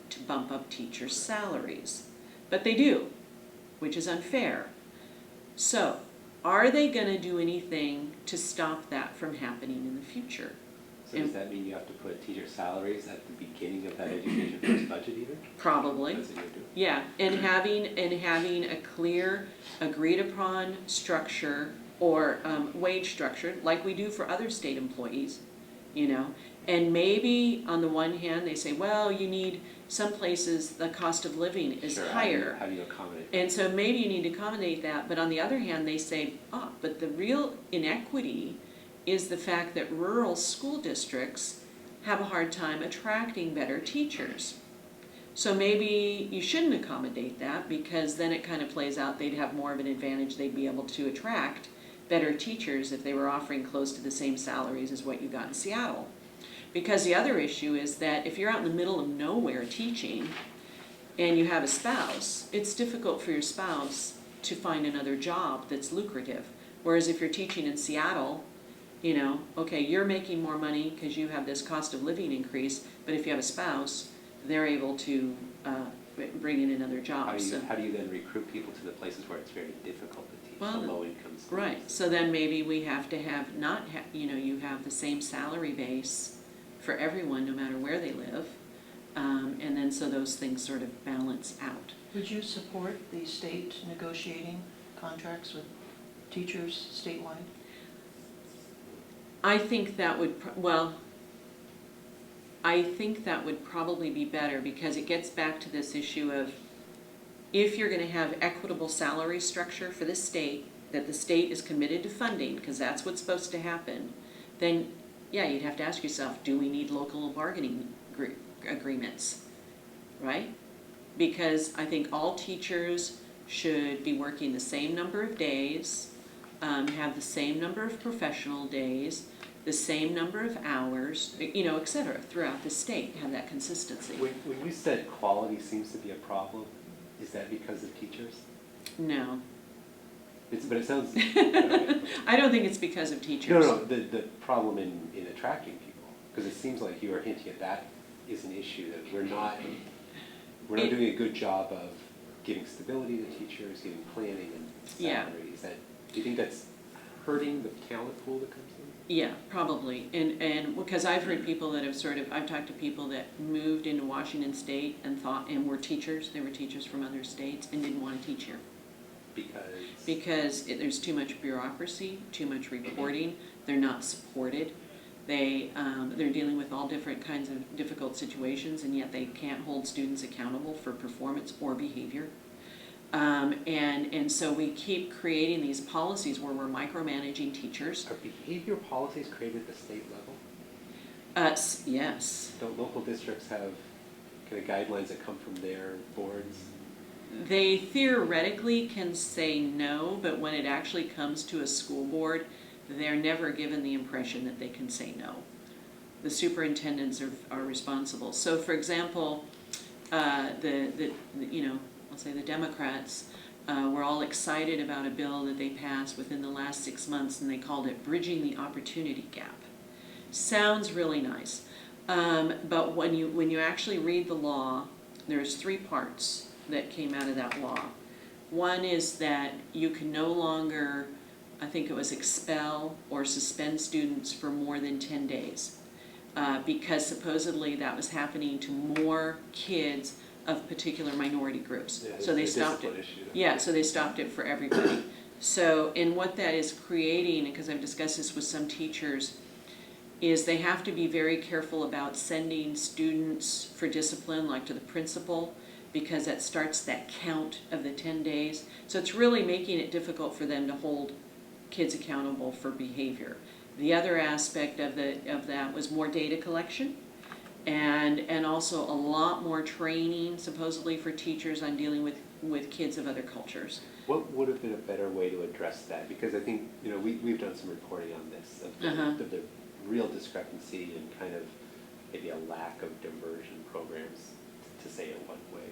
to bump up teachers' salaries, but they do, which is unfair. So, are they going to do anything to stop that from happening in the future? So does that mean you have to put teacher salaries at the beginning of that Education First budget even? Probably. That's what you're doing? Yeah, and having a clear, agreed upon structure or wage structure, like we do for other state employees, you know. And maybe on the one hand they say, well, you need, some places the cost of living is higher. How do you accommodate that? And so maybe you need to accommodate that, but on the other hand they say, but the real inequity is the fact that rural school districts have a hard time attracting better teachers. So maybe you shouldn't accommodate that, because then it kind of plays out they'd have more of an advantage, they'd be able to attract better teachers if they were offering close to the same salaries as what you got in Seattle. Because the other issue is that if you're out in the middle of nowhere teaching and you have a spouse, it's difficult for your spouse to find another job that's lucrative. Whereas if you're teaching in Seattle, you know, okay, you're making more money because you have this cost of living increase, but if you have a spouse, they're able to bring in another job. How do you then recruit people to the places where it's very difficult to teach, the low income schools? Right, so then maybe we have to have you have the same salary base for everyone no matter where they live, and then so those things sort of balance out. Would you support the state negotiating contracts with teachers statewide? I think that would, I think that would probably be better, because it gets back to this issue of, if you're going to have equitable salary structure for the state, that the state is committed to funding, because that's what's supposed to happen, then yeah, you'd have to ask yourself, do we need local bargaining agreements, right? Because I think all teachers should be working the same number of days, have the same number of professional days, the same number of hours, you know, et cetera, throughout the state, have that consistency. When you said quality seems to be a problem, is that because of teachers? No. But it sounds... I don't think it's because of teachers. No, the problem in attracting people, because it seems like you are hinting at that is an issue, that we're not doing a good job of giving stability to teachers, giving planning and salaries. Yeah. Do you think that's hurting the talent pool that comes in? Yeah, probably. And because I've heard people that have I've talked to people that moved into Washington State and were teachers. They were teachers from other states and didn't want to teach here. Because there's too much bureaucracy, too much reporting. They're not supported. They're dealing with all different kinds of difficult situations, and yet they can't hold students accountable for performance or behavior. And so we keep creating these policies where we're micromanaging teachers. Are behavior policies created at the state level? Yes. Don't local districts have kind of guidelines that come from their boards? They theoretically can say no, but when it actually comes to a school board, they're never given the impression that they can say no. The superintendents are responsible. So, for example, I'll say the Democrats were all excited about a bill that they passed within the last 6 months, and they called it Bridging the Opportunity Gap. Sounds really nice, but when you actually read the law, there's 3 parts that came out of that law. One is that you can no longer, I think it was, expel or suspend students for more than 10 days, because supposedly that was happening to more kids of particular minority groups. Yeah, so they stopped it. Issue. Yeah, so they stopped it for everybody. So, and what that is creating, because I've discussed this with some teachers, is they have to be very careful about sending students for discipline, like to the principal, because that starts that count of the 10 days. So it's really making it difficult for them to hold kids accountable for behavior. The other aspect of that was more data collection, and also a lot more training, supposedly, for teachers on dealing with kids of other cultures. What would have been a better way to address that? Because I think, we've done some reporting on this, of the real discrepancy and kind of maybe a lack of diversion programs, to say it one way.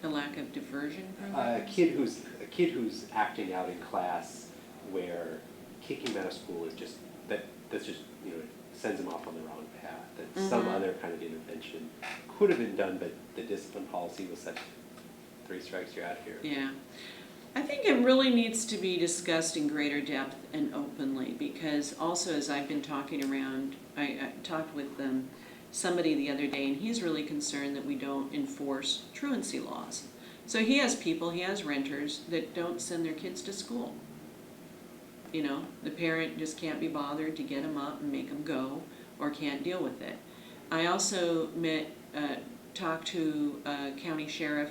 A lack of diversion programs? A kid who's acting out in class, where kicking him out of school is just that's just sends him off on the wrong path. That some other kind of intervention could have been done, but the discipline policy was such 3 strikes, you're out of here. Yeah. I think it really needs to be discussed in greater depth and openly, because also, as I've been talking around, I talked with somebody the other day, and he's really concerned that we don't enforce truancy laws. So he has renters that don't send their kids to school. The parent just can't be bothered to get them up and make them go, or can't deal with it. I also talked to a county sheriff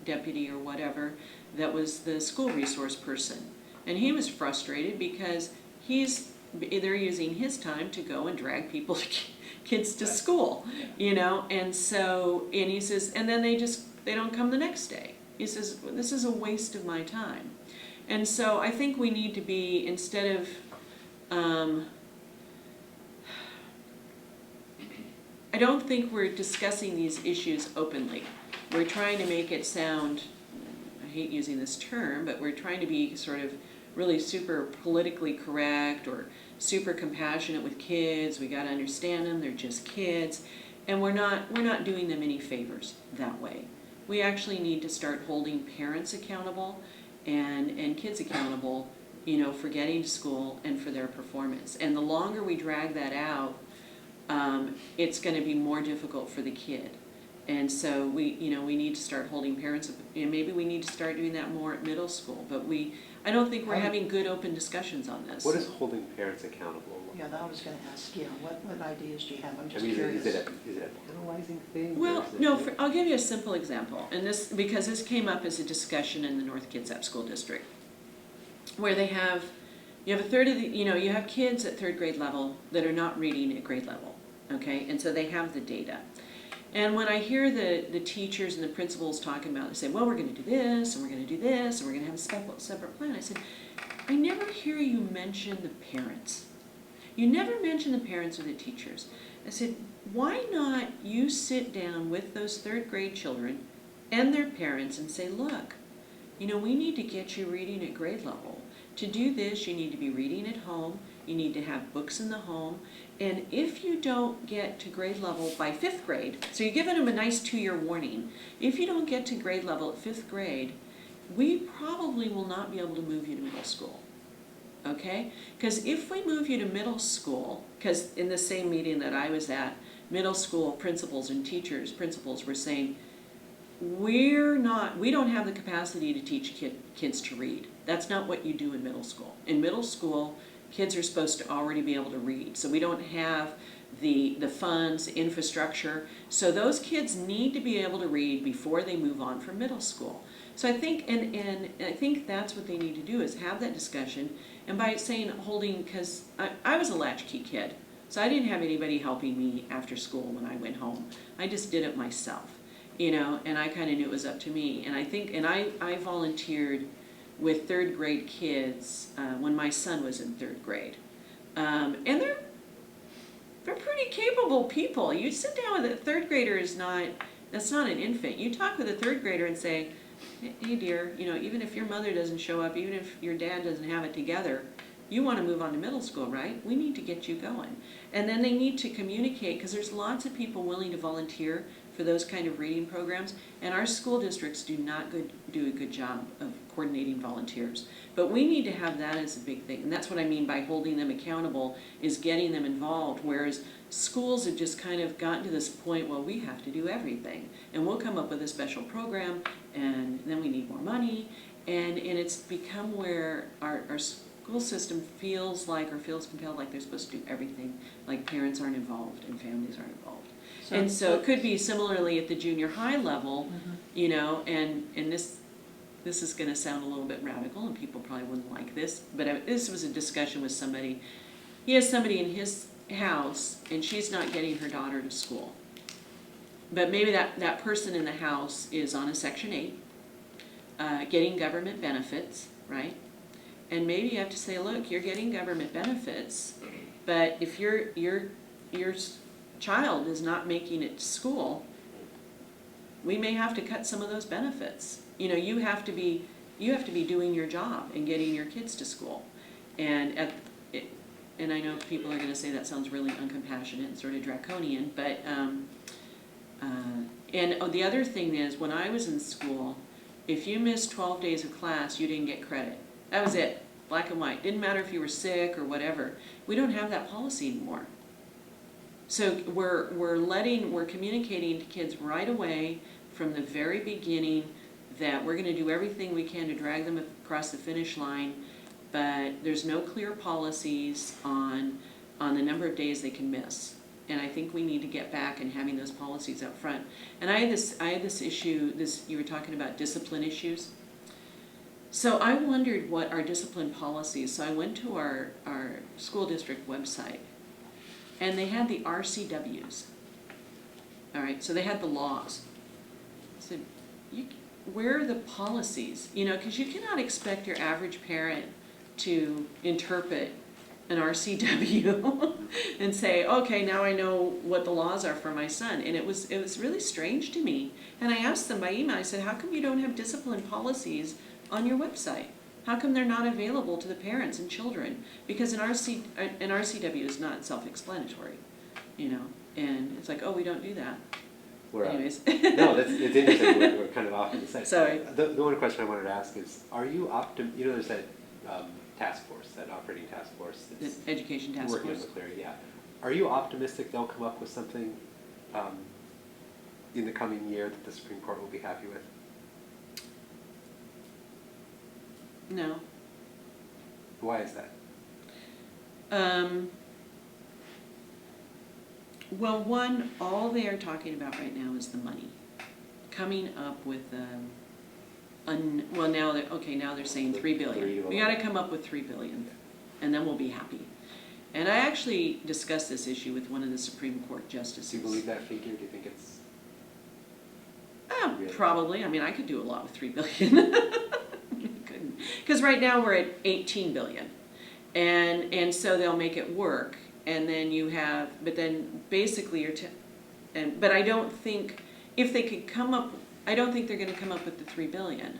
deputy or whatever that was the school resource person, and he was frustrated because they're using his time to go and drag kids to school, and he says, and then they don't come the next day. He says, this is a waste of my time. And so I think we need to be, instead of I don't think we're discussing these issues openly. We're trying to make it sound, I hate using this term, but we're trying to be sort of really super politically correct or super compassionate with kids. We got to understand them, they're just kids. And we're not doing them any favors that way. We actually need to start holding parents accountable and kids accountable, for getting to school and for their performance. And the longer we drag that out, it's going to be more difficult for the kid. And so we need to start holding parents, maybe we need to start doing that more at middle school, but I don't think we're having good open discussions on this. What does holding parents accountable look Yeah, I was going to ask, what ideas do you have? I'm just I mean, curious. is it a penalizing thing? Well, no, I'll give you a simple example, and because this came up as a discussion in the North Kitsap School District, where you have a third of the, you have kids at third grade level that are not reading at grade level, okay, and so they have the data. And when I hear the teachers and the principals talking about it, they say, well, we're going to do this, and we're going to do this, and we're going to have a separate plan. I said, I never hear you mention the parents. You never mention the parents or the teachers. I said, why not you sit down with those third grade children and their parents and say, look, we need to get you reading at grade level. To do this, you need to be reading at home. You need to have books in the home. And if you don't get to grade level by 5th grade, so you're giving them a nice 2-year warning, if you don't get to grade level at 5th grade, we probably will not be able to move you to middle school. Okay? Because if we move you to middle school, because in the same meeting that I was at, middle school principals and principals were saying, we don't have the capacity to teach kids to read. That's not what you do in middle school. In middle school, kids are supposed to already be able to read. So we don't have the funds, infrastructure. So those kids need to be able to read before they move on from middle school. So I think, and I think that's what they need to do, is have that discussion. And by saying, because I was a latchkey kid, so I didn't have anybody helping me after school when I went home. I just did it myself, and I kind of knew it was up to me. And I think, and I volunteered with 3rd grade kids when my son was in 3rd grade. And they're pretty capable people. You sit down with a 3rd grader, that's not an infant. You talk with a 3rd grader and say, hey dear, even if your mother doesn't show up, even if your dad doesn't have it together, you want to move on to middle school, right? We need to get you going. And then they need to communicate, because there's lots of people willing to volunteer for those kind of reading programs, and our school districts do not do a good job of coordinating volunteers. But we need to have that as a big thing, and that's what I mean by holding them accountable, is getting them involved, whereas schools have just kind of gotten to this point, well, we have to do everything, and we'll come up with a special program, and then we need more money, and it's become where our school system feels compelled like they're supposed to do everything, like parents aren't involved and families aren't involved. So it could be similarly at the junior high level, and this is going to sound a little bit radical, and people probably wouldn't like this, but this was a discussion with somebody. He has somebody in his house, and she's not getting her daughter to school. But maybe that person in the house is on a Section 8, getting government benefits, right? And maybe you have to say, look, you're getting government benefits, but if your child is not making it to school, we may have to cut some of those benefits. You have to be doing your job and getting your kids to school. And I know people are going to say that sounds really uncompassionate and sort of draconian, but the other thing is, when I was in school, if you missed 12 days of class, you didn't get credit. That was it, black and white. Didn't matter if you were sick or whatever. We don't have that policy anymore. So we're communicating to kids right away from the very beginning that we're going to do everything we can to drag them across the finish line, but there's no clear policies on the number of days they can miss. And I think we need to get back and having those policies up front. And I had this issue, you were talking about discipline issues. So I wondered what our discipline policies, so I went to our school district website, and they had the RCWs. All right, so they had the laws. I said, where are the policies? Because you cannot expect your average parent to interpret an RCW and say, okay, now I know what the laws are for my son. And it was really strange to me. And I asked them by email, I said, how come you don't have discipline policies on your website? How come they're not available to the parents and children? Because an RCW is not self-explanatory, and it's like, oh, we don't do that. Anyways. No, it's interesting. We're kind of off on the side. Sorry. The one question I wanted to ask is, are you there's that task force, that operating task force. That's the education task working force. on the clear, yeah. Are you optimistic they'll come up with something in the coming year that the Supreme Court will be happy with? No. Why is that? Well, one, all they are talking about right now is the money. Coming up with, well, now they're saying 3 billion. We gotta come up with 3 billion, and then we'll be happy. And I actually discussed this issue with one of the Supreme Court justices. Do you believe that figure? Do you think it's... Probably. I mean, I could do a lot with 3 billion. Couldn't. Because right now we're at 18 billion. And so they'll make it work. And then you have, but then basically but I don't think, if they could come up, I don't think they're going to come up with the 3 billion.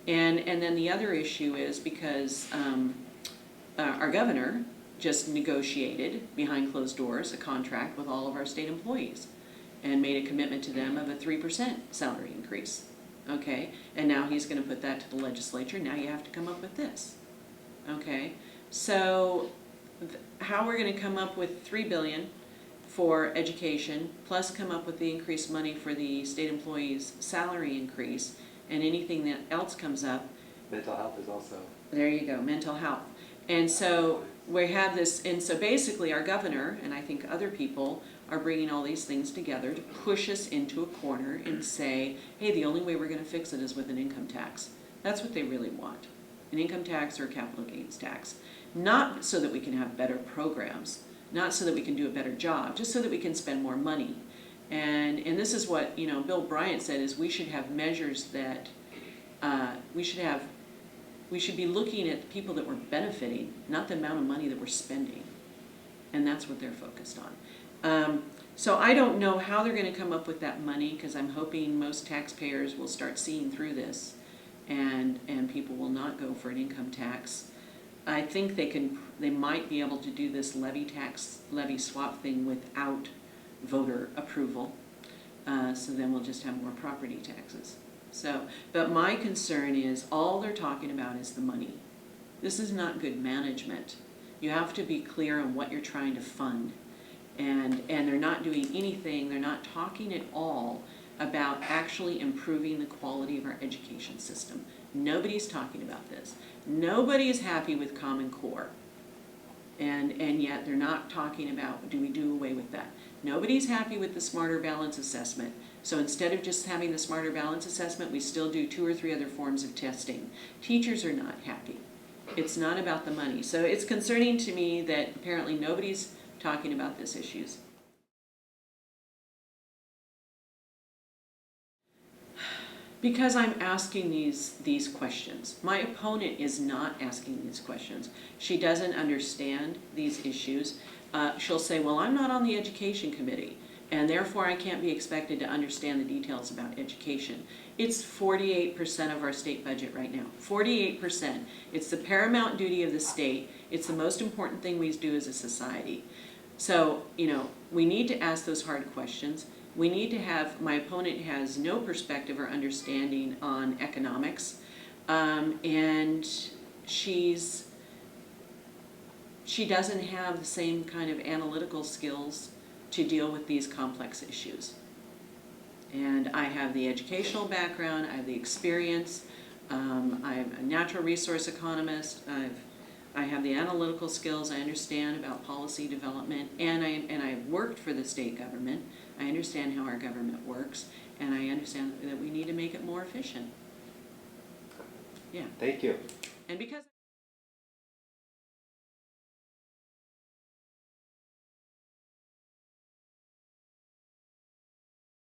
And then the other issue is because our governor just negotiated behind closed doors a contract with all of our state employees and made a commitment to them of a 3% salary increase. Okay, and now he's going to put that to the legislature. Now you have to come up with this. Okay, so how we're going to come up with 3 billion for education, plus come up with the increased money for the state employees' salary increase, and anything that else comes up. Mental health is also... There you go, mental health. And so we have this, and so basically our governor, and I think other people, are bringing all these things together to push us into a corner and say, hey, the only way we're going to fix it is with an income tax. That's what they really want, an income tax or a capital gains tax. Not so that we can have better programs, not so that we can do a better job, just so that we can spend more money. And this is what, Bill Bryant said, is we should have measures that we should be looking at the people that we're benefiting, not the amount of money that we're spending. And that's what they're focused on. So I don't know how they're going to come up with that money, because I'm hoping most taxpayers will start seeing through this, and people will not go for an income tax. I think they might be able to do this levy swap thing without voter approval. So then we'll just have more property taxes. So, but my concern is all they're talking about is the money. This is not good management. You have to be clear on what you're trying to fund. And they're not doing anything, they're not talking at all about actually improving the quality of our education system. Nobody's talking about this. Nobody is happy with Common Core. And yet they're not talking about, do we do away with that? Nobody's happy with the Smarter Balance Assessment. So instead of just having the Smarter Balance Assessment, we still do 2 or 3 other forms of testing. Teachers are not happy. It's not about the money. So it's concerning to me that apparently nobody's talking about these issues. Because I'm asking these questions. My opponent is not asking these questions. She doesn't understand these issues. She'll say, well, I'm not on the education committee, and therefore I can't be expected to understand the details about education. It's 48% of our state budget right now. 48%. It's the paramount duty of the state. It's the most important thing we do as a society. So, we need to ask those hard questions. We need to have, my opponent has no perspective or understanding on economics, and she doesn't have the same kind of analytical skills to deal with these complex issues. And I have the educational background, I have the experience, I'm a natural resource economist, I have the analytical skills, I understand about policy development, and I've worked for the state government. I understand how our government works, and I understand that we need to make it more efficient. Yeah. Thank you. And because